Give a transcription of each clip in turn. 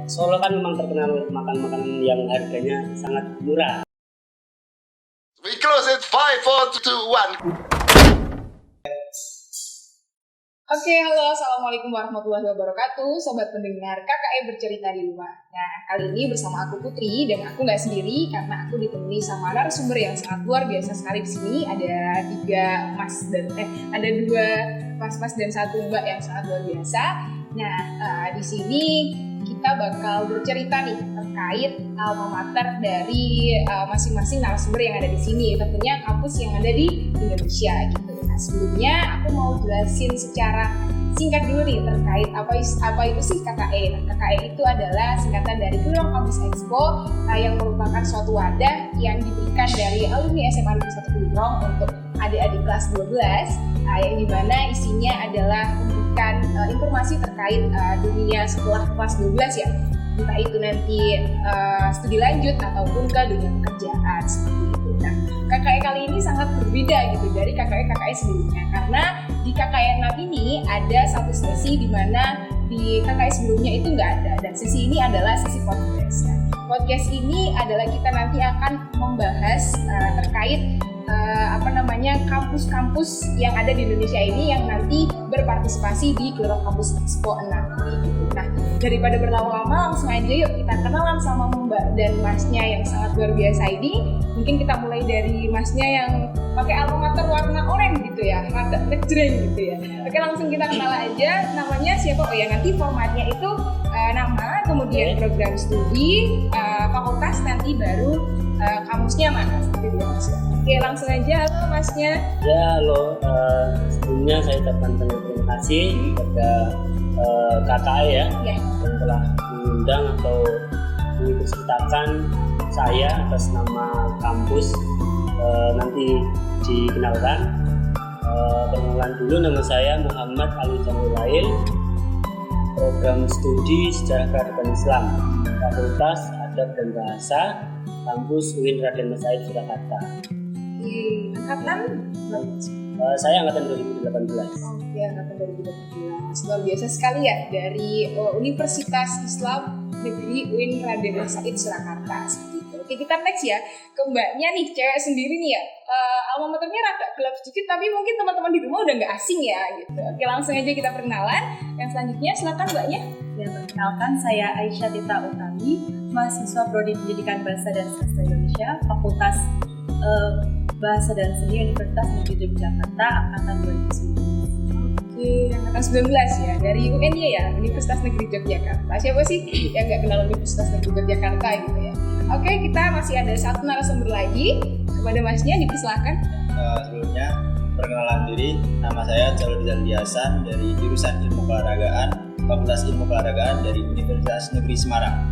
Solo kan memang terkenal makan makanan yang harganya sangat murah. We close it 5, 4, 2, 1. Oke, halo, assalamualaikum warahmatullahi wabarakatuh, sobat pendengar KKE bercerita di rumah. Nah, kali ini bersama aku Putri dan aku nggak sendiri karena aku ditemani sama narasumber yang sangat luar biasa sekali di sini. Ada dua mas dan satu mbak yang sangat luar biasa. Nah, di sini kita bakal bercerita nih terkait alma mater dari masing-masing narasumber yang ada di sini, tentunya kampus yang ada di Indonesia gitu. Nah, sebelumnya aku mau jelasin secara singkat dulu nih terkait apa itu sih KKE. Nah, KKE itu adalah singkatan dari Kurang Kampus Expo yang merupakan suatu wadah yang diberikan dari alumni SMA Negeri 1 Kurang untuk adik-adik kelas 12 yang dimana isinya adalah memberikan informasi terkait dunia setelah kelas 12 ya, entah itu nanti studi lanjut ataupun ke dunia pekerjaan seperti itu. Nah, KKE kali ini sangat berbeda gitu dari KKE sebelumnya, karena di KKE 6 ini ada satu sesi di mana di KKE sebelumnya itu nggak ada, dan sesi ini adalah sesi podcast. Nah, podcast ini adalah kita nanti akan membahas terkait kampus-kampus yang ada di Indonesia ini yang nanti berpartisipasi di Kelorong Kampus Expo 6 gitu. Nah, daripada berlama-lama langsung aja yuk kita kenalan sama Mbak dan Masnya yang sangat luar biasa ini. Mungkin kita mulai dari Masnya yang pakai alma mater warna oranye gitu ya, rada ngejreng gitu ya. Oke, langsung kita kenal aja, namanya siapa? Oh ya, nanti formatnya itu nama, kemudian program studi, fakultas, nanti baru kampusnya mana gitu ya Mas. Oke, langsung aja, halo Masnya. Ya, halo. Sebelumnya saya ucapkan terima kasih kepada KKE ya, yang telah mengundang atau mengikutsertakan saya atas nama kampus. Nanti dikenalkan. Perkenalan dulu, nama saya Muhammad Ali Jamulail, program studi Sejarah Peradaban Islam, Fakultas Adab dan Bahasa, kampus UIN Raden Mas Said Surakarta. Angkatan? Saya angkatan 2018. Oke, angkatan 2018. Luar biasa sekali ya, dari Universitas Islam Negeri UIN Raden Mas Said Surakarta. Oke, kita next ya ke mbaknya nih, cewek sendiri nih ya. Alma maternya rada gelap sedikit, tapi mungkin teman-teman di rumah udah nggak asing ya gitu. Oke, langsung aja kita perkenalan. Yang selanjutnya silakan mbaknya. Ya, perkenalkan saya Aisyah Tita Utami, mahasiswa Prodi Pendidikan Bahasa dan Sastra Indonesia, Fakultas Bahasa dan Seni Universitas Negeri Yogyakarta, angkatan 2019. Oke, angkatan 19 ya, dari UNY ya, Universitas Negeri Yogyakarta. Siapa sih yang nggak kenal Universitas Negeri Yogyakarta gitu ya? Oke, kita masih ada satu narasumber lagi. Kepada Masnya dipersilakan. Sebelumnya perkenalan diri, nama saya Jaludin Hasan dari jurusan Ilmu Keolahragaan, Fakultas Ilmu Keolahragaan dari Universitas Negeri Semarang.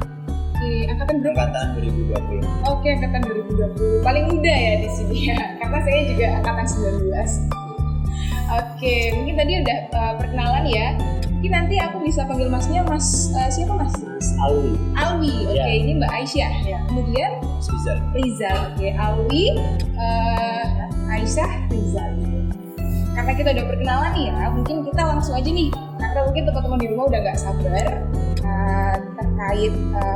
Oke, angkatan berapa? Angkatan 2020. Oke, angkatan 2020. Paling muda ya di sini ya, karena saya juga angkatan 19. Oke, mungkin tadi udah perkenalan ya. Mungkin nanti aku bisa panggil Masnya Mas siapa Mas? Mas Alwi. Alwi. Oke, Ya. ini Mbak Aisyah. Ya. Kemudian Rizal. Oke, Alwi, Aisyah, Rizal. Karena kita udah perkenalan nih ya, mungkin kita langsung aja nih. Karena mungkin teman-teman di rumah udah nggak sabar terkait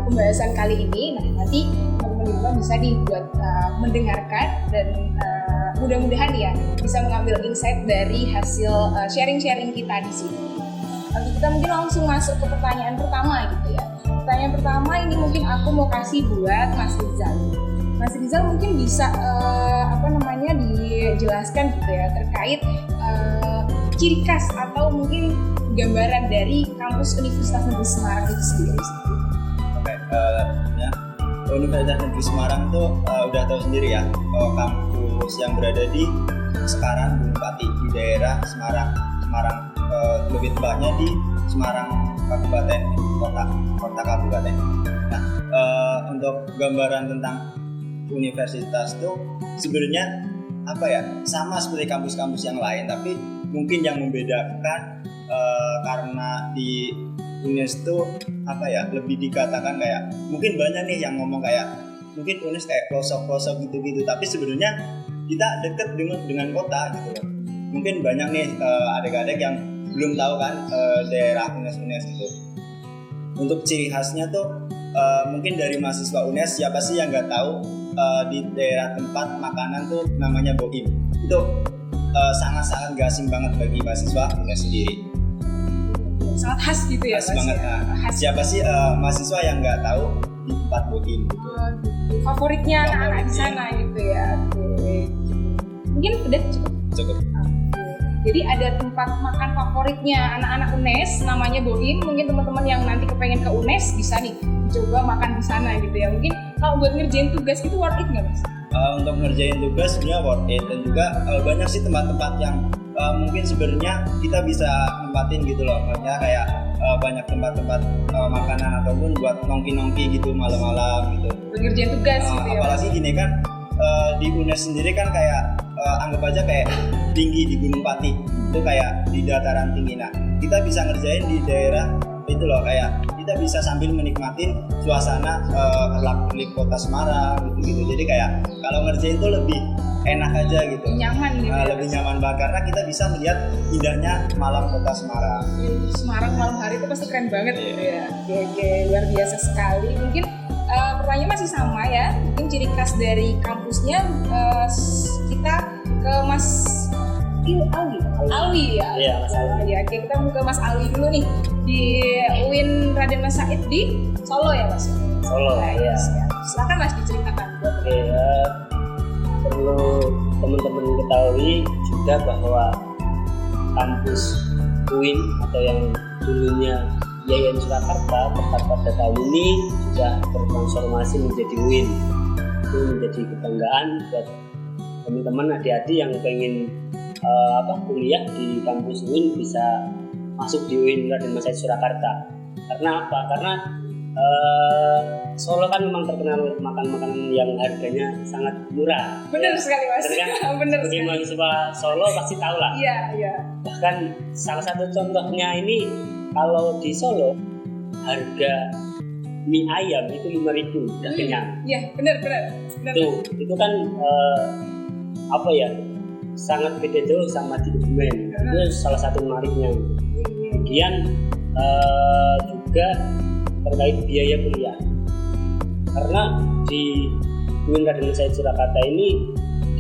pembahasan kali ini. Nah, nanti teman-teman di rumah bisa dibuat mendengarkan dan mudah-mudahan ya bisa mengambil insight dari hasil sharing-sharing kita di sini. Nanti kita mungkin langsung masuk ke pertanyaan pertama gitu ya. Pertanyaan pertama ini mungkin aku mau kasih buat Mas Rizal. Mas Rizal mungkin bisa dijelaskan gitu ya terkait ciri khas atau mungkin gambaran dari kampus Universitas Negeri Semarang itu sendiri. Oke, Universitas Negeri Semarang itu udah tahu sendiri ya, kampus yang berada di sekarang Gunung Pati di daerah Semarang, lebih tepatnya di Semarang Kabupaten, kota kabupaten. Nah, untuk gambaran tentang universitas itu sebenarnya sama seperti kampus-kampus yang lain, tapi mungkin yang membedakan karena di UNES itu lebih dikatakan kayak, mungkin banyak nih yang ngomong kayak mungkin UNES kayak pelosok-pelosok gitu-gitu, tapi sebenarnya kita deket dengan kota gitu loh. Mungkin banyak nih adik-adik yang belum tahu kan daerah UNES gitu. Untuk ciri khasnya tuh mungkin dari mahasiswa UNES siapa sih yang nggak tahu di daerah tempat makanan tuh namanya Bohim. Itu sangat-sangat gak asing banget bagi mahasiswa UNES sendiri. Sangat khas gitu ya, Khas banget. ya? Khas. Siapa sih mahasiswa yang nggak tahu di tempat Bohim gitu. Favoritnya anak-anak di sana gitu ya. Oke. Mungkin udah cukup. Cukup. Jadi ada tempat makan favoritnya anak-anak UNES namanya Bohim. Mungkin teman-teman yang nanti kepengen ke UNES bisa nih coba makan di sana gitu ya. Mungkin kalau buat ngerjain tugas gitu worth it nggak Mas? Untuk ngerjain tugas sebenarnya worth it, dan juga banyak sih tempat-tempat yang mungkin sebenarnya kita bisa nempatin gitu loh. Maksudnya kayak banyak tempat-tempat makanan ataupun buat nongki-nongki gitu malam-malam gitu. Buat ngerjain tugas gitu ya. Apalagi gini kan di UNES sendiri kan kayak anggap aja kayak tinggi di Gunung Pati, itu kayak di dataran tinggi. Nah kita bisa ngerjain di daerah itu loh, kayak kita bisa sambil menikmatin suasana kelap-kelip kota Semarang gitu. Jadi kayak kalau ngerjain itu lebih enak aja gitu, Nyaman gitu ya. lebih nyaman banget karena kita bisa melihat indahnya malam kota Semarang. Semarang malam hari itu pasti keren banget gitu ya. Oke, luar biasa sekali. Mungkin pertanyaan masih sama ya. Mungkin ciri khas dari kampusnya kita ke Mas Alwi ya. Iya, Mas Alwi. Ya, oke, kita mau ke Mas Alwi dulu nih di UIN Raden Mas Said di Solo ya Mas. Solo, iya. Silakan Mas diceritakan. Oke, perlu teman-teman ketahui juga bahwa kampus UIN atau yang dulunya IAIN Surakarta tepat pada tahun ini sudah bertransformasi menjadi UIN. Itu menjadi kebanggaan buat teman-teman adik-adik yang pengen kuliah di kampus UIN bisa masuk di UIN Raden Mas Said Surakarta. Karena apa? Karena Solo kan memang terkenal makan makanan yang harganya sangat murah. Benar sekali Mas. Benar kan? Benar Bagi sekali. mahasiswa Solo pasti tahu lah. Iya. Bahkan salah satu contohnya ini kalau di Solo harga mie ayam itu 5.000 udah kenyang. Iya, benar. Itu kan sangat beda jauh sama di Kebumen. Itu salah satu menariknya. Kemudian juga terkait biaya kuliah, karena di UIN Raden Mas Said Surakarta ini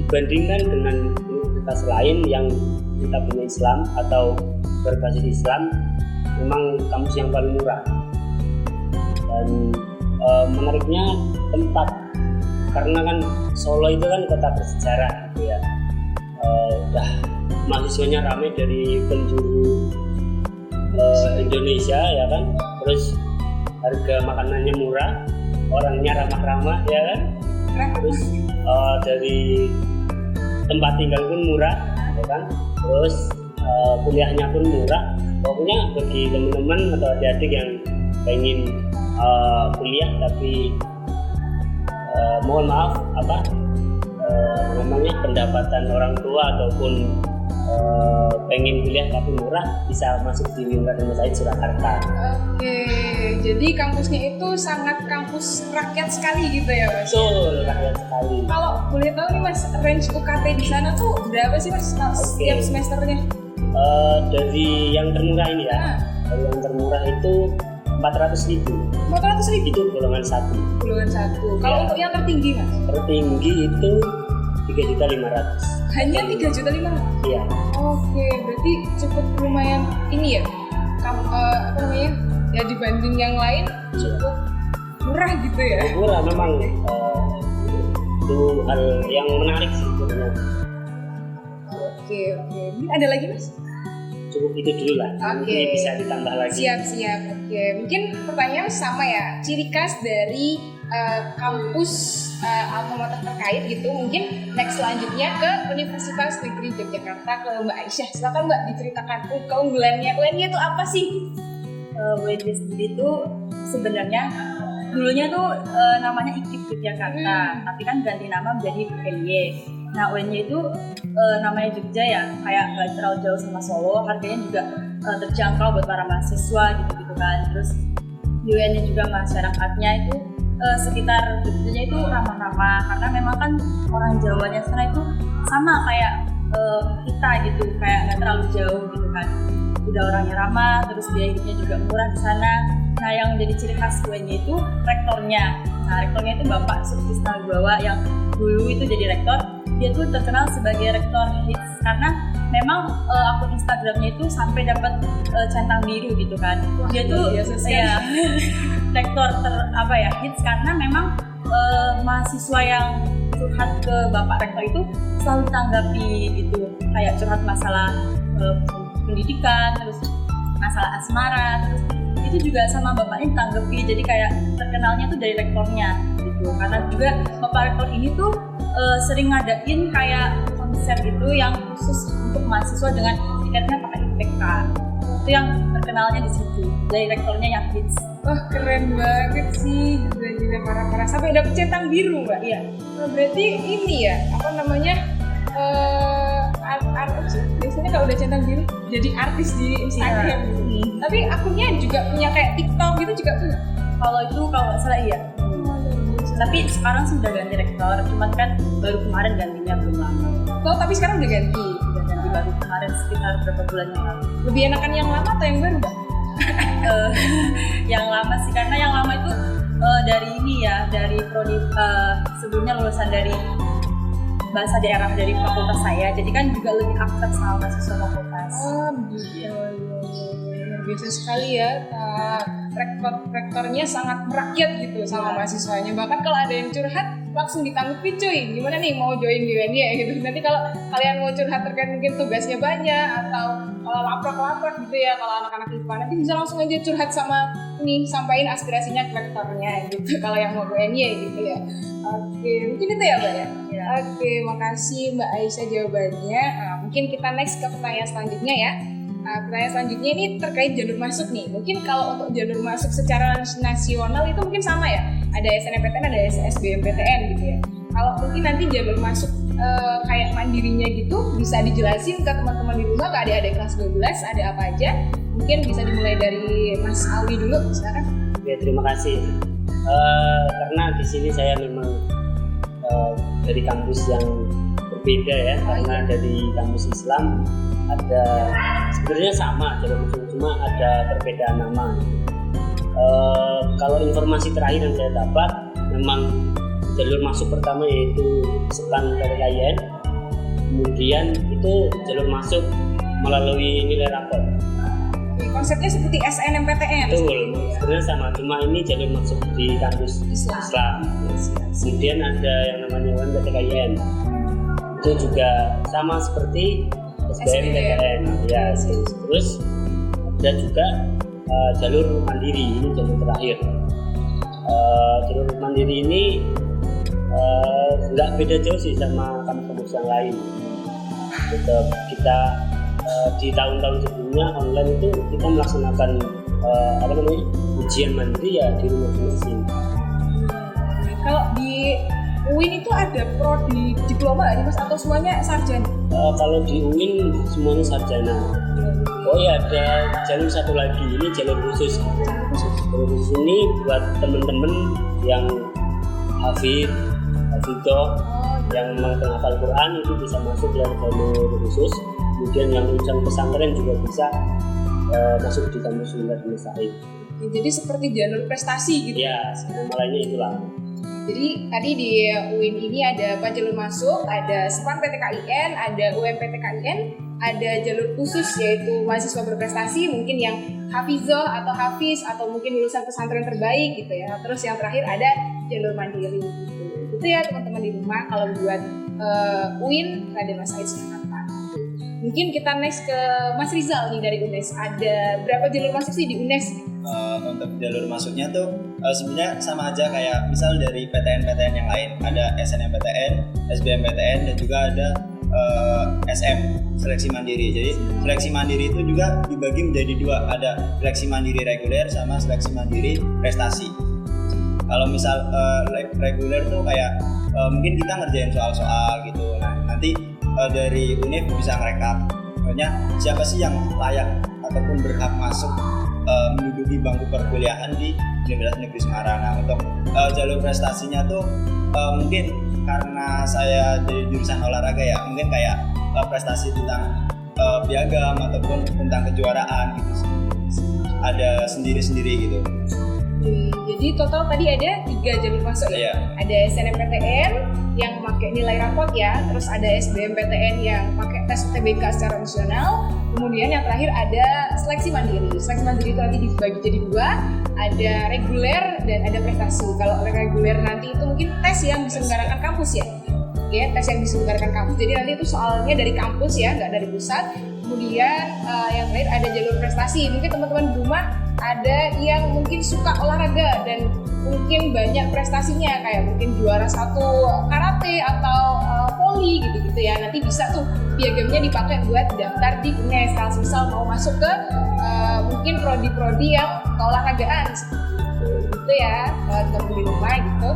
dibandingkan dengan universitas lain yang kita punya Islam atau berbasis Islam, memang kampus yang paling murah. Dan menariknya tempat, karena kan Solo itu kan kota bersejarah gitu ya. Udah mahasiswanya ramai dari penjuru Indonesia ya kan, terus harga makanannya murah, orangnya ramah-ramah ya kan, terus dari tempat tinggal pun murah ya kan, terus kuliahnya pun murah. Pokoknya bagi teman-teman atau adik-adik yang pengen kuliah tapi mohon maaf pendapatan orang tua ataupun pengen kuliah tapi murah, bisa masuk di UIN Raden Mas Said Surakarta. Oke, jadi kampusnya itu sangat kampus rakyat sekali gitu ya Mas? Betul, rakyat sekali. Kalau boleh tahu nih Mas, range UKT di sana tuh berapa sih Mas setiap semesternya? Dari yang termurah ini ya, dari yang termurah itu 400.000. 400.000? Itu golongan 1. Golongan 1. Kalau untuk yang tertinggi Mas? Tertinggi itu 3.500.000. Hanya 3.500.000? Iya. Oke, berarti cukup lumayan ini ya, ya dibanding yang lain cukup murah gitu ya? Murah memang, itu hal yang menarik sih sebenarnya. Oke. Ini ada lagi Mas? Cukup itu dulu lah, nanti bisa ditambah lagi. Siap. Oke, mungkin pertanyaan sama ya, ciri khas dari kampus alma mater terkait gitu. Mungkin next selanjutnya ke Universitas Negeri Yogyakarta, ke Mbak Aisyah. Silakan Mbak diceritakan keunggulannya. UNY itu apa sih? UNY sendiri itu sebenarnya dulunya tuh namanya IKIP Yogyakarta, tapi kan ganti nama menjadi UNY. Nah UNY itu namanya Jogja ya, kayak nggak terlalu jauh sama Solo, harganya juga terjangkau buat para mahasiswa gitu kan. Terus di UNY juga masyarakatnya itu sekitar Jogjanya itu ramah-ramah, karena memang kan orang Jawanya sana itu sama kayak kita gitu, kayak nggak terlalu jauh gitu kan. Udah orangnya ramah, terus biaya hidupnya juga murah di sana. Nah, yang jadi ciri khas UN-nya itu rektornya. Nah, rektornya itu Bapak Sukrisna Wibawa yang dulu itu jadi rektor. Dia tuh terkenal sebagai rektor hits karena memang akun Instagramnya itu sampai dapat centang biru gitu kan. Dia tuh ya rektor hits karena memang mahasiswa yang curhat ke Bapak rektor itu selalu ditanggapi gitu, kayak curhat masalah pendidikan, terus masalah asmara, terus itu juga sama bapaknya ditanggapi. Jadi kayak terkenalnya tuh dari rektornya gitu, karena juga Bapak rektor ini tuh sering ngadain kayak konser gitu yang khusus untuk mahasiswa dengan tiketnya pakai IPK. Itu yang terkenalnya di situ, dari rektornya yang hits. Wah, keren banget sih, juga parah-parah sampai dapet centang biru, Mbak. Iya. Nah, berarti ini ya, apa namanya? Biasanya kalau udah centang biru jadi artis di Instagram gitu. Tapi akunnya juga punya kayak TikTok gitu juga punya. Kalau nggak salah iya. Tapi sekarang sih udah ganti rektor, cuman kan baru kemarin gantinya belum lama. Oh, tapi sekarang udah ganti. Udah ganti baru kemarin sekitar beberapa bulan yang lalu. Lebih enakan yang lama atau yang baru, Mbak? Yang lama sih, karena yang lama itu dari ini ya, dari prodi sebelumnya lulusan dari bahasa daerah dari fakultas saya, jadi kan juga lebih akrab sama mahasiswa fakultas. Oh, begitu. Biasa sekali ya, rektornya sangat merakyat gitu sama mahasiswanya. Bahkan kalau ada yang curhat langsung ditanggapi, cuy, gimana nih mau join UNY gitu. Nanti kalau kalian mau curhat terkait mungkin tugasnya banyak atau laprak-laprak gitu ya, kalau anak-anak IPA nanti bisa langsung aja curhat sama ini, sampaikan aspirasinya ke rektornya gitu. Kalau yang mau UNY gitu ya. Oke, mungkin itu ya, Mbak ya. Oke, makasih Mbak Aisyah jawabannya. Mungkin kita next ke pertanyaan selanjutnya ya. Pertanyaan selanjutnya ini terkait jalur masuk nih. Mungkin kalau untuk jalur masuk secara nasional itu mungkin sama ya. Ada SNMPTN, ada SBMPTN gitu ya. Kalau mungkin nanti jalur masuk kayak mandirinya gitu bisa dijelasin ke teman-teman di rumah, ke adik-adik kelas 12 ada apa aja. Mungkin bisa dimulai dari Mas Alwi dulu, silakan. Ya, terima kasih. Karena di sini saya memang dari kampus yang berbeda ya, karena dari kampus Islam ada sebenarnya sama jalur masuk, cuma ada perbedaan nama. Kalau informasi terakhir yang saya dapat, memang jalur masuk pertama yaitu Sepan PTKIN, kemudian itu jalur masuk melalui nilai rapor. Konsepnya seperti SNMPTN. Betul, sebenarnya sama, cuma ini jalur masuk di kampus Islam. Kemudian ada yang namanya PTKIN, itu juga sama seperti SBMPTN. Ya, terus ada juga jalur mandiri, ini jalur terakhir. Jalur mandiri ini nggak beda jauh sih sama kampus yang lain. Kita di tahun-tahun sebelumnya online itu kita melaksanakan ujian mandiri ya di rumah masing-masing. Kalau di UIN itu ada prodi diploma nggak Mas, atau semuanya sarjana? Kalau di UIN semuanya sarjana. Oh ya, ada jalur satu lagi, ini jalur khusus. Jalur khusus ini buat teman-teman yang hafidhoh, yang menghafal Quran itu bisa masuk dalam jalur khusus. Kemudian yang lulusan pesantren juga bisa masuk di kampus Universitas Said. Jadi seperti jalur prestasi gitu. Ya, nama lainnya itulah. Jadi tadi di UIN ini ada jalur masuk, ada SPAN PTKIN, ada UMPTKIN, ada jalur khusus yaitu mahasiswa berprestasi, mungkin yang hafizah atau hafiz atau mungkin lulusan pesantren terbaik gitu ya. Terus yang terakhir ada jalur mandiri gitu. Itu ya teman-teman di rumah. Kalau buat UIN ada Mas Aid Sunata. Mungkin kita next ke Mas Rizal nih dari UNES. Ada berapa jalur masuk sih di UNES? Untuk jalur masuknya tuh sebenarnya sama aja kayak misal dari PTN-PTN yang lain, ada SNMPTN, SBMPTN, dan juga ada SM, seleksi mandiri. Jadi seleksi mandiri itu juga dibagi menjadi dua, ada seleksi mandiri reguler sama seleksi mandiri prestasi. Kalau misal reguler tuh kayak mungkin kita ngerjain soal-soal gitu. Nah, nanti dari UNIF bisa ngerekap pokoknya siapa sih yang layak ataupun berhak masuk menduduki bangku perkuliahan di Universitas Negeri Semarang. Nah, untuk jalur prestasinya tuh mungkin karena saya dari jurusan olahraga ya, mungkin kayak prestasi tentang piagam ataupun tentang kejuaraan gitu sih. ada sendiri-sendiri gitu. Jadi total tadi ada 3 jalur masuk ya. Ada SNMPTN yang pakai nilai rapot ya, terus ada SBMPTN yang pakai tes UTBK secara nasional, kemudian yang terakhir ada seleksi mandiri. Seleksi mandiri itu nanti dibagi jadi 2, ada reguler dan ada prestasi. Kalau reguler nanti itu mungkin tes yang diselenggarakan kampus ya. Oke, tes yang diselenggarakan kampus, jadi nanti itu soalnya dari kampus ya, nggak dari pusat. Kemudian yang terakhir ada jalur prestasi. Mungkin teman-teman di rumah ada yang mungkin suka olahraga dan mungkin banyak prestasinya, kayak mungkin juara 1 karate atau voli gitu-gitu ya. Nanti bisa tuh piagamnya dipakai buat daftar di UNES kalau misal mau masuk ke mungkin prodi-prodi yang keolahragaan gitu ya, teman-teman di rumah gitu.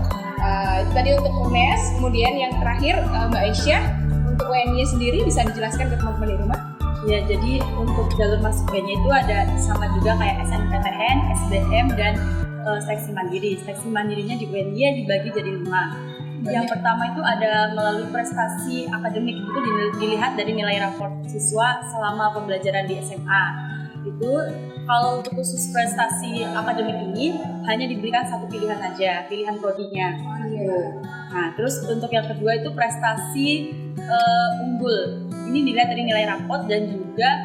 Itu tadi untuk UNES. Kemudian yang terakhir Mbak Aisyah, untuk UNY sendiri bisa dijelaskan ke teman-teman di rumah? Ya, jadi untuk jalur masuknya itu ada sama juga kayak SNMPTN, SBM, dan seleksi mandiri. Seleksi mandirinya di UNY dibagi jadi 5. Yang pertama itu ada melalui prestasi akademik, itu dilihat dari nilai raport siswa selama pembelajaran di SMA. Itu kalau untuk khusus prestasi akademik ini hanya diberikan 1 pilihan aja, pilihan prodinya. Nah, terus untuk yang kedua itu prestasi unggul. Ini dilihat dari nilai raport dan juga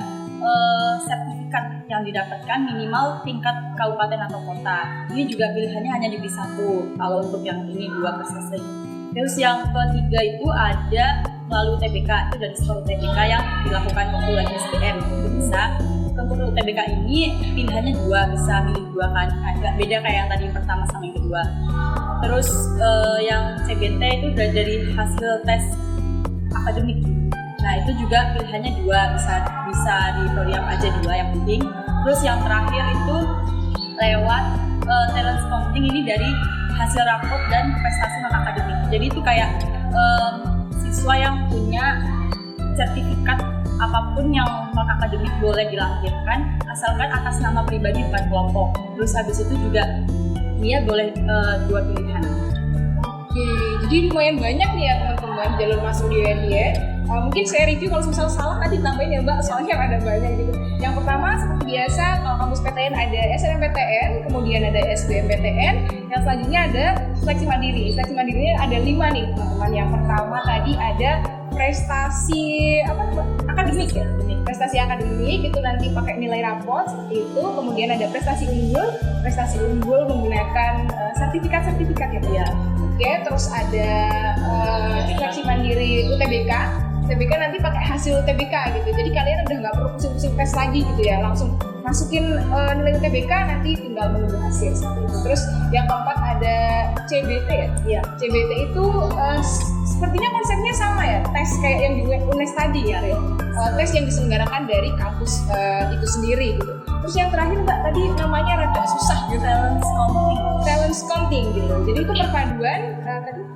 sertifikat yang didapatkan minimal tingkat kabupaten atau kota. Ini juga pilihannya hanya diberi 1 kalau untuk yang ini 2 prestasi. Terus yang ketiga itu ada melalui UTBK, itu dari skor UTBK yang dilakukan waktu lagi SBM. Itu bisa. Untuk UTBK ini pilihannya 2, bisa milih 2 kan, agak beda kayak yang tadi yang pertama sama yang kedua. Terus yang CBT itu dari hasil tes akademik. Nah, itu juga pilihannya 2, bisa di prodi apa aja 2 yang penting. Terus yang terakhir itu lewat talent scouting, ini dari hasil raport dan prestasi non akademik. Jadi itu kayak siswa yang punya sertifikat apapun yang non akademik boleh dilampirkan asalkan atas nama pribadi bukan kelompok. Terus habis itu juga dia boleh 2 pilihan. Oke, jadi lumayan banyak nih ya teman-teman jalur masuk di UNY ya. Mungkin saya review kalau misalnya salah tadi tambahin ya Mbak, soalnya ada banyak gitu. Yang pertama seperti biasa kalau kampus PTN ada SNMPTN, kemudian ada SBMPTN, yang selanjutnya ada seleksi mandiri. Seleksi mandirinya ada 5 nih teman-teman. Yang pertama tadi ada prestasi akademik ya. Prestasi akademik itu nanti pakai nilai raport seperti itu. Kemudian ada prestasi unggul menggunakan sertifikat-sertifikat ya. Oke, terus ada seleksi mandiri UTBK. UTBK nanti pakai hasil UTBK gitu. Jadi kalian udah nggak perlu pusing-pusing tes lagi gitu ya. Langsung masukin nilai UTBK, nanti tinggal menunggu hasil seperti itu. Terus yang keempat ada CBT ya. Iya, CBT itu sepertinya konsepnya sama ya. Tes kayak yang di UNES tadi ya. Tes yang diselenggarakan dari kampus itu sendiri gitu. Terus yang terakhir Mbak tadi namanya rada susah gitu. Talent scouting gitu. Jadi itu perpaduan tadi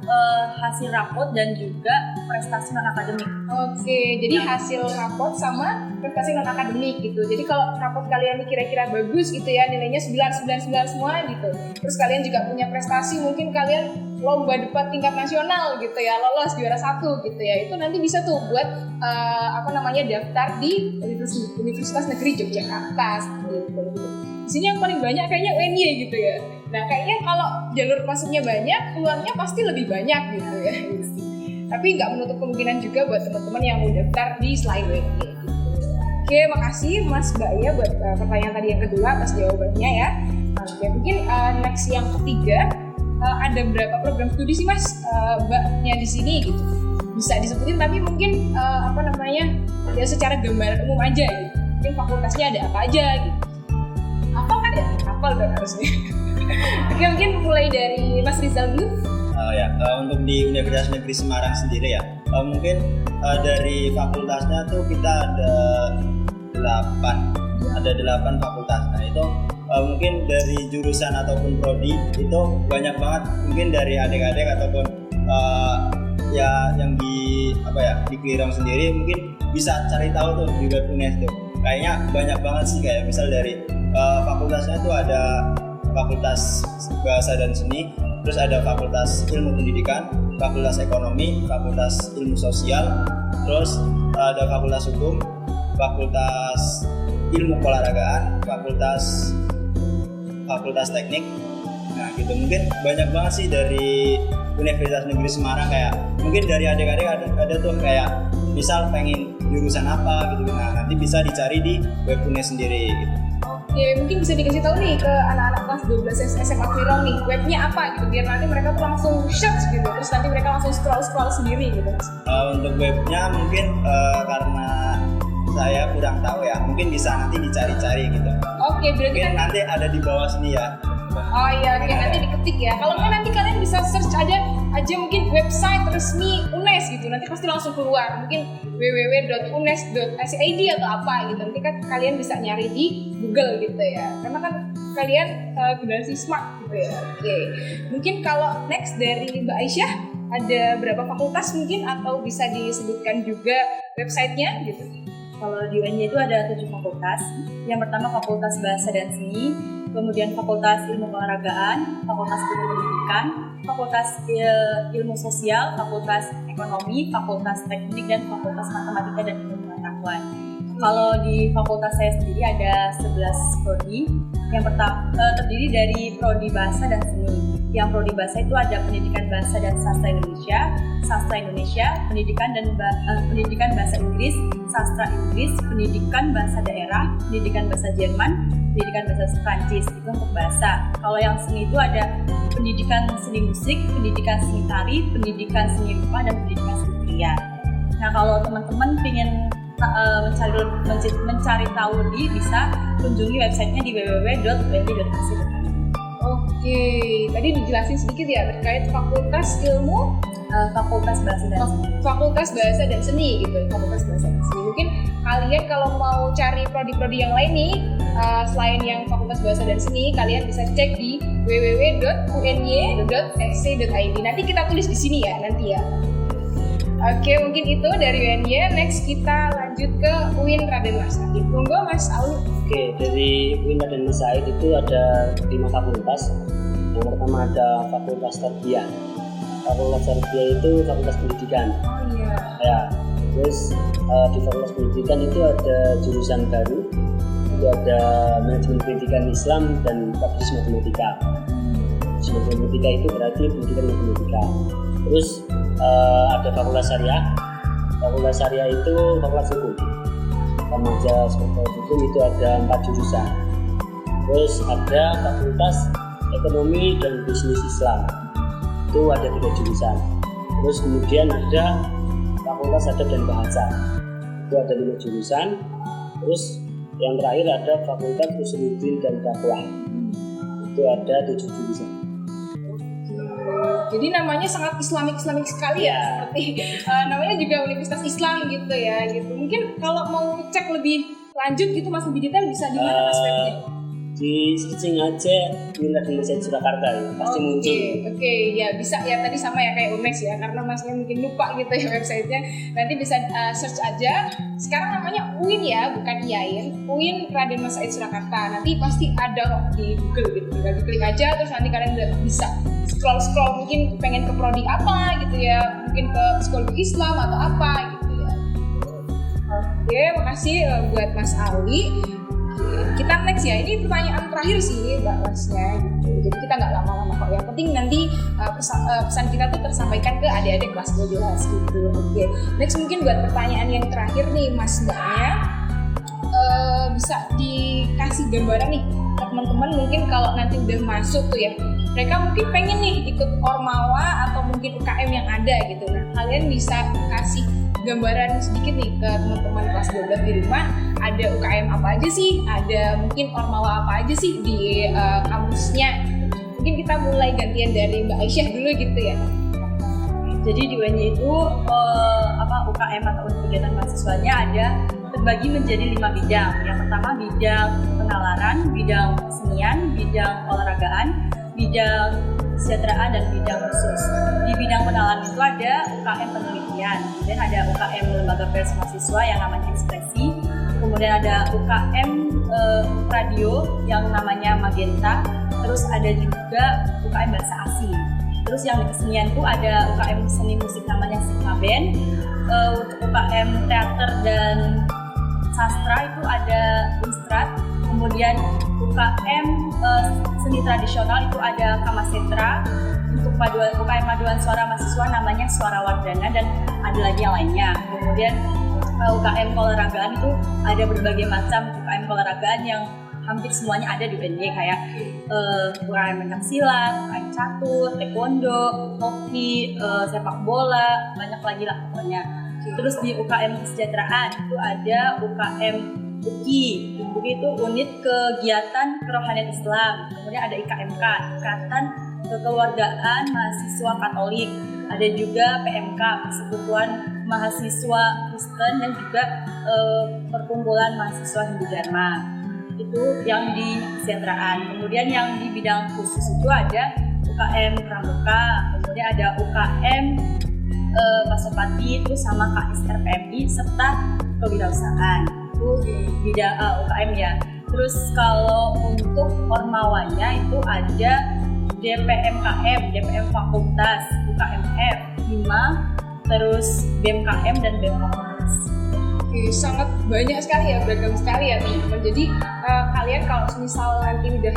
hasil raport dan juga prestasi non akademik. Oke, jadi hasil raport sama prestasi non akademik gitu. Jadi kalau raport kalian kira-kira bagus gitu ya, nilainya 9 semua gitu. Terus kalian juga punya prestasi, mungkin kalian lomba debat tingkat nasional gitu ya, lolos juara 1 gitu ya. Itu nanti bisa tuh buat daftar di Universitas Negeri Yogyakarta gitu. Di sini yang paling banyak kayaknya UNY gitu ya. Nah, kayaknya kalau jalur masuknya banyak, peluangnya pasti lebih banyak gitu ya. Tapi nggak menutup kemungkinan juga buat teman-teman yang mau daftar di selain UNY gitu. Oke, makasih Mas Mbak ya buat pertanyaan tadi yang kedua atas jawabannya ya. Oke, mungkin next yang ketiga, ada berapa program studi sih Mas Mbaknya di sini gitu? Bisa disebutin tapi mungkin ya secara gambaran umum aja gitu. Mungkin fakultasnya ada apa aja gitu. Hafal kan ya? Hafal dong harusnya. Oke, mungkin mulai dari Mas Rizal dulu. Untuk di Universitas Negeri Semarang sendiri ya, mungkin dari fakultasnya tuh kita ada 8 fakultas. Nah itu mungkin dari jurusan ataupun prodi itu banyak banget. Mungkin dari adik-adik ataupun yang di Klirong sendiri mungkin bisa cari tahu tuh di web UNES tuh. Kayaknya banyak banget sih, kayak misal dari fakultasnya tuh ada Fakultas Bahasa dan Seni, terus ada Fakultas Ilmu Pendidikan, Fakultas Ekonomi, Fakultas Ilmu Sosial, terus ada Fakultas Hukum, Fakultas ilmu keolahragaan, fakultas teknik. Nah gitu, mungkin banyak banget sih dari Universitas Negeri Semarang, kayak mungkin dari adik-adik ada tuh kayak misal pengen jurusan apa gitu, nah nanti bisa dicari di web UNES sendiri gitu. Oke, mungkin bisa dikasih tahu nih ke anak-anak kelas 12 SMA Virong nih, webnya apa gitu, biar nanti mereka tuh langsung search gitu, terus nanti mereka langsung scroll sendiri gitu. Untuk webnya mungkin karena saya kurang tahu ya, mungkin bisa nanti dicari-cari gitu. Oke, berarti Mungkin kan nanti ada di bawah sini ya. oh iya, oke, nanti diketik ya. Kalau nggak nanti kalian bisa search aja mungkin website resmi UNES gitu. Nanti pasti langsung keluar. Mungkin www.unes.ac.id atau apa gitu. Nanti kan kalian bisa nyari di Google gitu ya. Karena kan kalian generasi smart gitu ya. Oke. Mungkin kalau next dari Mbak Aisyah, ada berapa fakultas mungkin, atau bisa disebutkan juga websitenya gitu? Kalau di UNY itu ada 7 fakultas. Yang pertama Fakultas Bahasa dan Seni, kemudian Fakultas Ilmu Keolahragaan, Fakultas Ilmu Pendidikan, Fakultas Ilmu Sosial, Fakultas Ekonomi, Fakultas Teknik, dan Fakultas Matematika dan Ilmu Pengetahuan. Kalau di fakultas saya sendiri ada 11 prodi. Yang pertama terdiri dari prodi Bahasa dan Seni. Yang prodi Bahasa itu ada Pendidikan Bahasa dan Sastra Indonesia, Pendidikan Bahasa Inggris, Sastra Inggris, Pendidikan Bahasa Daerah, Pendidikan Bahasa Jerman, Pendidikan Bahasa Prancis, itu untuk bahasa. Kalau yang seni itu ada Pendidikan Seni Musik, Pendidikan Seni Tari, Pendidikan Seni Rupa, dan Pendidikan Seni Kriya. Nah, kalau teman-teman ingin mencari tahu lebih, bisa kunjungi websitenya di www.unj.ac.id. Oke, tadi dijelasin sedikit ya terkait Fakultas Ilmu Fakultas Bahasa dan Seni. Fakultas Bahasa dan Seni gitu, Fakultas Bahasa dan Seni. Mungkin kalian kalau mau cari prodi-prodi yang lain nih, selain yang Fakultas Bahasa dan Seni, kalian bisa cek di www.uny.sc.id. Nanti kita tulis di sini ya, nanti ya. Oke, mungkin itu dari UNY. Next kita lanjut ke UIN Raden Mas Said. Monggo Mas Aul. Oke, dari UIN Raden Mas Said itu ada 5 fakultas. Yang pertama ada Fakultas Tarbiyah. Fakultas Tarbiyah itu fakultas pendidikan. Oh iya. Ya, terus di fakultas pendidikan itu ada jurusan baru. Itu ada manajemen pendidikan Islam dan tadris matematika. Matematika itu berarti pendidikan matematika. Terus ada Fakultas Syariah. Fakultas Syariah itu fakultas hukum. Remaja fakultas hukum itu ada 4 jurusan. Terus ada Fakultas Ekonomi dan Bisnis Islam. Itu ada 3 jurusan. Terus kemudian ada Fakultas Adab dan Bahasa. Itu ada 5 jurusan. Terus yang terakhir ada Fakultas Usuluddin dan Dakwah. Itu ada 7 jurusan. Jadi namanya sangat Islamik sekali ya, seperti namanya juga Universitas Islam gitu ya, gitu. Mungkin kalau mau cek lebih lanjut gitu Mas, lebih detail bisa di mana Mas webnya? Di searching aja UIN Raden Mas Said Surakarta ya, pasti muncul. Oke, ya bisa ya, tadi sama ya kayak UNES ya, karena Masnya mungkin lupa gitu ya websitenya. Nanti bisa search aja. Sekarang namanya UIN ya, bukan IAIN. UIN Raden Mas Said Surakarta. Nanti pasti ada kok di Google gitu. Tinggal diklik aja, terus nanti kalian udah bisa scroll mungkin pengen ke prodi apa gitu ya, mungkin ke psikologi Islam atau apa gitu ya. Oke, makasih buat Mas Ali. Kita next ya, ini pertanyaan terakhir sih Mbak Masnya gitu. Jadi kita nggak lama-lama kok, yang penting nanti pesan kita tuh tersampaikan ke adik-adik kelas 12 gitu. Oke, next mungkin buat pertanyaan yang terakhir nih Mas Mbaknya, bisa dikasih gambaran nih ke teman-teman, mungkin kalau nanti udah masuk tuh ya, mereka mungkin pengen nih ikut Ormawa atau mungkin UKM yang ada gitu. Nah, kalian bisa kasih gambaran sedikit nih ke teman-teman kelas 12 di rumah, ada UKM apa aja sih, ada mungkin Ormawa apa aja sih di kampusnya. Mungkin kita mulai gantian dari Mbak Aisyah dulu gitu ya. Jadi di UNY itu UKM atau kegiatan mahasiswanya ada terbagi menjadi 5 bidang. Yang pertama bidang penalaran, bidang kesenian, bidang olahragaan, bidang kesejahteraan, dan bidang khusus. Di bidang penalaran itu ada UKM penelitian, kemudian ada UKM lembaga pers mahasiswa yang namanya Ekspresi, kemudian ada UKM radio yang namanya Magenta, terus ada juga UKM bahasa asing. Terus yang di kesenian itu ada UKM seni musik namanya Sigma Band, untuk UKM teater dan sastra itu ada Unstrat, kemudian UKM seni tradisional itu ada Kamasetra, untuk UKM paduan suara mahasiswa namanya Suara Wardana, dan ada lagi yang lainnya. Kemudian UKM keolahragaan itu ada berbagai macam UKM keolahragaan yang hampir semuanya ada di UNY, kayak UKM pencaksilat, UKM catur, taekwondo, hoki, sepak bola, banyak lagi lah pokoknya. Terus di UKM kesejahteraan itu ada UKM UKI. UKI itu unit kegiatan kerohanian Islam. Kemudian ada IKMK, Ikatan Kekeluargaan Mahasiswa Katolik. Ada juga PMK, Persekutuan Mahasiswa Kristen, dan juga Perkumpulan Mahasiswa Hindu Dharma. Itu yang di kesejahteraan. Kemudian yang di bidang khusus itu ada UKM Pramuka, kemudian ada UKM Pasopati, terus sama KSRPMI serta kewirausahaan. Itu bidang UKM ya. Terus kalau untuk ormawanya itu ada DPMKM, DPM Fakultas, UKMF, HIMA, terus BMKM dan BEM Fakultas. Oke, sangat banyak sekali ya, beragam sekali ya teman-teman. Jadi kalian kalau misal nanti udah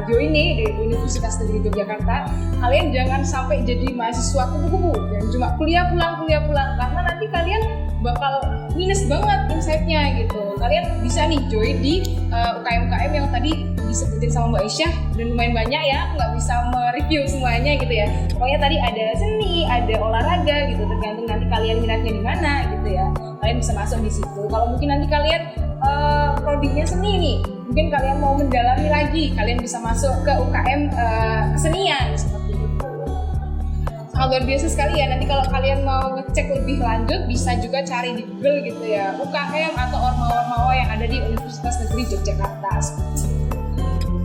join nih di Universitas Negeri Yogyakarta, kalian jangan sampai jadi mahasiswa kupu-kupu dan cuma kuliah pulang, karena nanti kalian bakal minus banget insight-nya gitu. Kalian bisa nih join di UKM-UKM yang tadi disebutin sama Mbak Aisyah, dan lumayan banyak ya, nggak bisa mereview semuanya gitu ya. Pokoknya tadi ada seni, ada olahraga gitu, tergantung nanti kalian minatnya di mana gitu ya. Kalian bisa masuk di situ. Kalau mungkin nanti kalian prodinya seni nih, mungkin kalian mau mendalami lagi, kalian bisa masuk ke UKM kesenian seperti itu. Sangat luar biasa sekali ya. Nanti kalau kalian mau ngecek lebih lanjut, bisa juga cari di Google gitu ya, UKM atau ormawa-ormawa yang ada di Universitas Negeri Yogyakarta.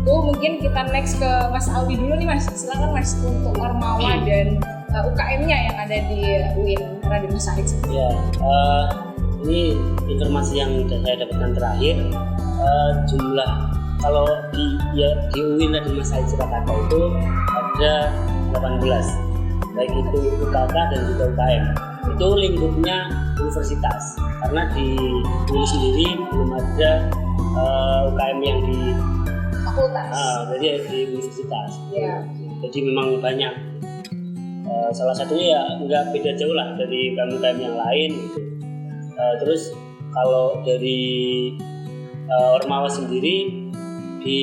Mungkin kita next ke Mas Alwi dulu nih Mas. Silakan Mas untuk ormawa dan UKM-nya yang ada di UIN Raden Said. Ya, ini informasi yang saya dapatkan terakhir. Jumlah kalau di UIN Raden Said Surakarta itu ada 18, baik itu UKK dan juga UKM. Itu lingkupnya universitas, karena di UIN sendiri belum ada UKM yang di fakultas. Jadi di universitas. Ya. Jadi memang banyak. Salah satunya ya nggak beda jauh lah dari UKM yang lain gitu. Terus kalau dari ormawa sendiri di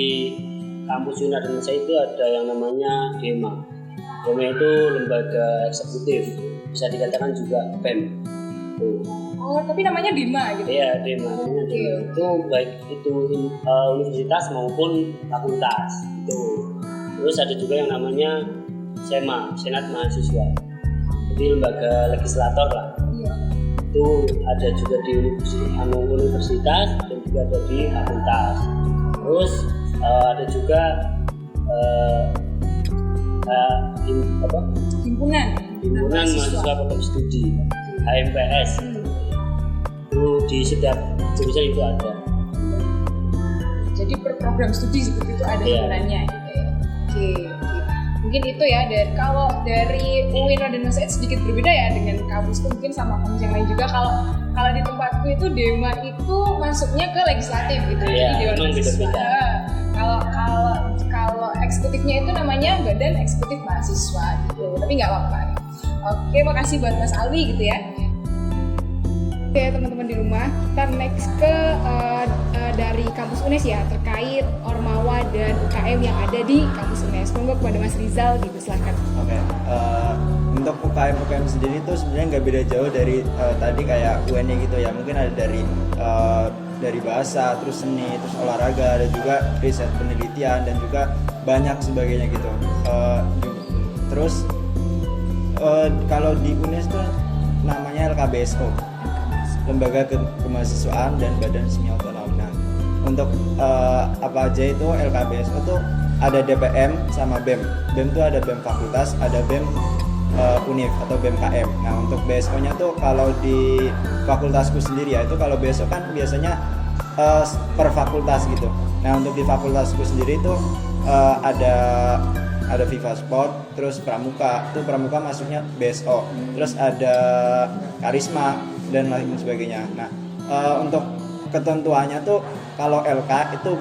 kampus Indonesia itu ada yang namanya DEMA. DEMA itu lembaga eksekutif, bisa dikatakan juga BEM. Oh, tapi namanya DEMA gitu? Iya, DEMA. Itu baik itu universitas maupun fakultas itu. Terus ada juga yang namanya SEMA, Senat Mahasiswa. Jadi lembaga legislator lah. Iya. Itu ada juga di universitas dan juga ada di fakultas. Terus ada juga himpunan mahasiswa program studi, HMPS. Itu di setiap jurusan itu ada. Jadi per program studi seperti itu ada himpunannya gitu ya. Oke. Mungkin itu ya. Kalau dari UIN Raden Said sedikit berbeda ya dengan kampusku, mungkin sama kampus yang lain juga. Kalau di tempatku itu DEMA itu masuknya ke legislatif gitu. Iya, jadi Dewan Mahasiswa. Kalau eksekutifnya itu namanya Badan Eksekutif Mahasiswa gitu. Tapi nggak apa-apa. Oke, makasih buat Mas Alwi gitu ya. Oke teman-teman di rumah, kita next ke dari kampus UNES ya, terkait ormawa dan UKM yang ada di kampus UNES. Monggo kepada Mas Rizal gitu, silahkan. Oke, untuk UKM sendiri itu sebenarnya nggak beda jauh dari tadi kayak UNY gitu ya. Mungkin ada dari bahasa, terus seni, terus olahraga, ada juga riset penelitian dan juga banyak sebagainya gitu. Terus kalau di UNES itu namanya LKBSO, Lembaga Kemahasiswaan dan Badan Semi Otonom. Nah, untuk apa aja itu LKBSO itu ada DPM sama BEM. BEM itu ada BEM fakultas, ada BEM Univ atau BMKM. Nah, untuk BSO-nya tuh kalau di fakultasku sendiri ya, itu kalau BSO kan biasanya per fakultas gitu. Nah, untuk di fakultasku sendiri itu ada Viva Sport, terus Pramuka. Itu Pramuka masuknya BSO. Terus ada Karisma dan lain sebagainya. Nah, untuk ketentuannya tuh kalau LK itu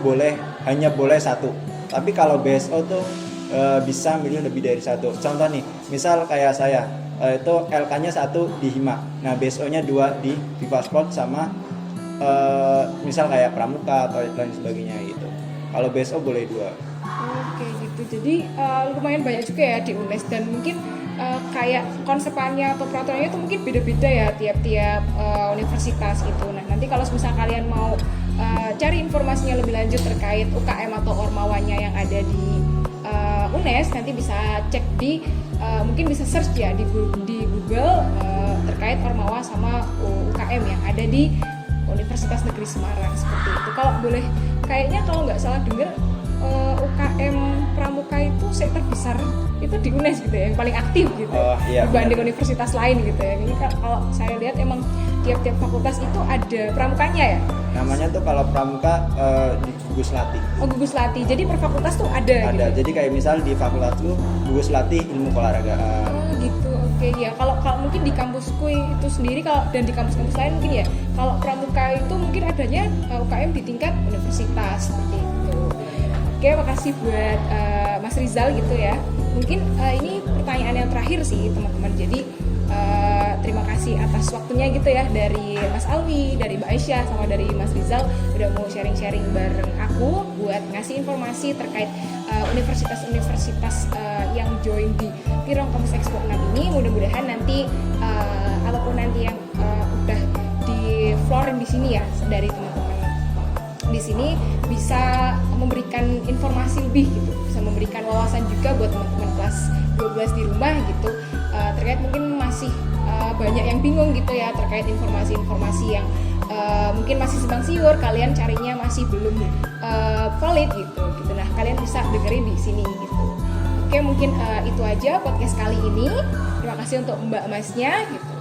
hanya boleh satu. Tapi kalau BSO tuh bisa milih lebih dari satu. Contoh nih, misal kayak saya itu LK-nya 1 di Hima. Nah, BSO-nya 2 di Viva Sport sama misal kayak Pramuka atau lain sebagainya gitu. Kalau BSO boleh 2. Oke gitu. Jadi lumayan banyak juga ya di UNES, dan mungkin kayak konsepannya atau peraturannya itu mungkin beda-beda ya tiap-tiap universitas gitu. Nah, nanti kalau misalnya kalian mau cari informasinya lebih lanjut terkait UKM atau ormawanya yang ada di UNES, nanti bisa cek di mungkin bisa search ya di Google terkait ormawa sama UKM yang ada di Universitas Negeri Semarang seperti itu. Kalau boleh, kayaknya kalau nggak salah dengar UKM Pramuka itu sektor besar itu di UNES gitu ya, yang paling aktif gitu dibanding universitas lain gitu ya. Ini kalau saya lihat emang tiap-tiap fakultas itu ada pramukanya ya. Namanya tuh kalau Pramuka di Gugus Lati. Oh, Gugus Lati. Jadi per fakultas tuh ada. Gitu. Jadi kayak misal di fakultas tuh Gugus Lati ilmu olahragaan. Oh gitu. Oke ya. Kalau makmungkin di kampusku itu sendiri dan di kampus-kampus lain mungkin ya. Kalau Pramuka itu mungkin adanya UKM di tingkat universitas seperti itu. Oke, makasih buat Mas Rizal gitu ya. Mungkin ini pertanyaan yang terakhir sih teman-teman. Jadi terima kasih atas waktunya gitu ya dari Mas Alwi, dari Mbak Aisyah, sama dari Mas Rizal udah mau sharing-sharing bareng aku buat ngasih informasi terkait universitas-universitas yang join di Tirong Kampus Expo 6 ini. Mudah-mudahan nanti apapun nanti yang udah di flooring di sini ya dari teman-teman di sini bisa memberikan informasi lebih gitu, bisa memberikan wawasan juga buat teman-teman kelas 12 di rumah gitu, terkait mungkin masih banyak yang bingung gitu ya terkait informasi-informasi yang mungkin masih simpang siur, kalian carinya masih belum valid gitu. Nah, kalian bisa dengerin di sini gitu. Oke, mungkin itu aja podcast kali ini. Terima kasih untuk Mbak Masnya gitu.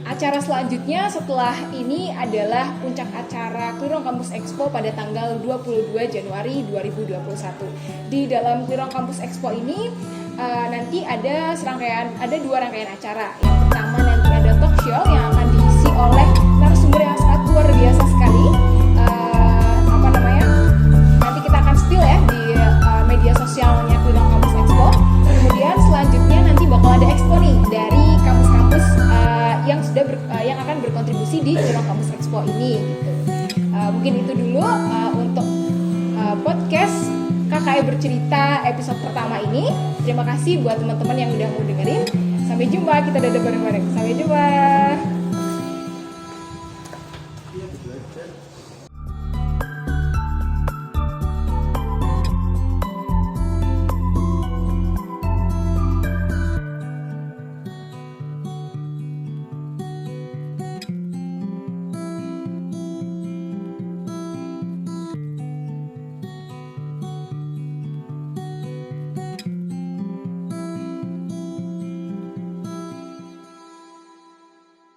Acara selanjutnya setelah ini adalah puncak acara Klirong Kampus Expo pada tanggal 22 Januari 2021. Di dalam Klirong Kampus Expo ini nanti ada dua rangkaian acara. Yang pertama nanti ada talk show yang akan diisi oleh narasumber yang sangat luar biasa sekali. Nanti kita akan spill ya di media sosialnya Klirong Kampus Expo. Kemudian selanjutnya nanti bakal ada expo nih dari kampus-kampus yang akan berkontribusi di Klirong Kampus Expo ini gitu. Mungkin itu dulu untuk podcast KKE Bercerita episode pertama ini. Terima kasih buat teman-teman yang udah mau dengerin. Sampai jumpa, kita dadah bareng-bareng. Sampai jumpa.